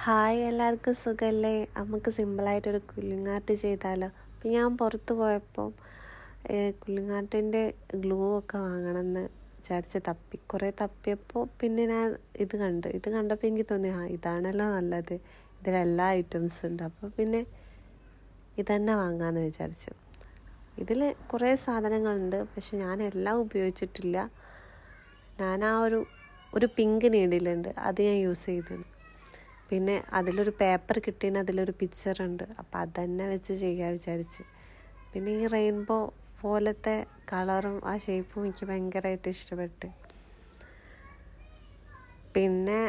Hi, എല്ലാവർക്കും സുഖമല്ലേ? നമുക്ക് സിമ്പിളായിട്ടൊരു കുല്ലിങ് ആർട്ട് ചെയ്താലോ. അപ്പം ഞാൻ പുറത്ത് പോയപ്പോൾ കുല്ലിങ് ആർട്ടിൻ്റെ ഗ്ലൂ ഒക്കെ വാങ്ങണമെന്ന് വിചാരിച്ച് കുറേ തപ്പിയപ്പോൾ പിന്നെ ഞാൻ ഇത് കണ്ടപ്പോൾ എനിക്ക് തോന്നി ഇതാണല്ലോ നല്ലത്, ഇതിലെല്ലാ ഐറ്റംസും ഉണ്ട്. അപ്പോൾ പിന്നെ ഇതന്നെ വാങ്ങാമെന്ന് വിചാരിച്ചു. ഇതിൽ കുറേ സാധനങ്ങളുണ്ട്, പക്ഷെ ഞാൻ എല്ലാം ഉപയോഗിച്ചിട്ടില്ല. ഞാൻ ഒരു പിങ്ക് നീഡിലുണ്ട്, അത് ഞാൻ യൂസ് ചെയ്തിരുന്നു. പിന്നെ അതിലൊരു പേപ്പർ കിട്ടീന്, അതിലൊരു പിക്ചറുണ്ട്, അപ്പം അതന്നെ വെച്ച് ചെയ്യാൻ വിചാരിച്ച്. പിന്നെ ഈ റെയിൻബോ പോലത്തെ കളറും ആ ഷേപ്പും എനിക്ക് ഭയങ്കരമായിട്ട് ഇഷ്ടപ്പെട്ട്. പിന്നെ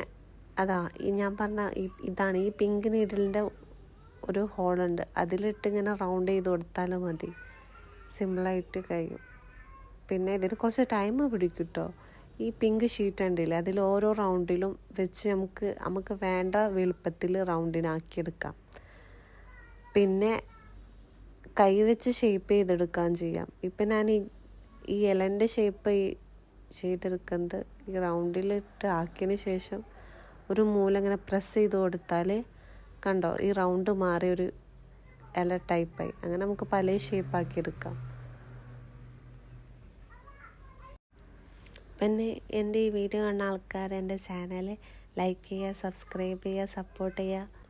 ഞാൻ പറഞ്ഞ ഇതാണ് ഈ പിങ്ക് നീഡിലിൻ്റെ ഒരു ഹോളുണ്ട്, അതിലിട്ട് ഇങ്ങനെ റൗണ്ട് ചെയ്ത് കൊടുത്താലും മതി, സിമ്പിളായിട്ട് കഴിയും. പിന്നെ ഇതിന് കുറച്ച് ടൈം പിടിക്കും കേട്ടോ. ഈ പിങ്ക് ഷീറ്റ് ഉണ്ടല്ലേ, അതിൽ ഓരോ റൗണ്ടിലും വെച്ച് നമുക്ക് വേണ്ട വലുപ്പത്തിൽ റൗണ്ടിനാക്കിയെടുക്കാം. പിന്നെ കൈ വെച്ച് ഷേപ്പ് ചെയ്തെടുക്കാൻ ചെയ്യാം. ഇപ്പം ഞാൻ ഈ ഇലൻ്റെ ഷേപ്പ് ചെയ്തെടുക്കുന്നത് ഈ റൗണ്ടിലിട്ട് ആക്കിയതിന് ശേഷം ഒരു മൂല ഇങ്ങനെ പ്രസ് ചെയ്ത് കൊടുത്താൽ കണ്ടോ, ഈ റൗണ്ട് മാറി ഒരു ഇല ടൈപ്പായി. അങ്ങനെ നമുക്ക് പല ഷേപ്പാക്കിയെടുക്കാം. പിന്നെ എൻ്റെ ഈ വീഡിയോ കാണുന്ന ആൾക്കാർ എൻ്റെ ചാനൽ ലൈക്ക് ചെയ്യുക, സബ്സ്ക്രൈബ് ചെയ്യുക, സപ്പോർട്ട് ചെയ്യുക.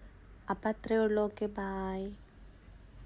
അപ്പോൾ അത്രയേ ഉള്ളൂ. Okay, bye.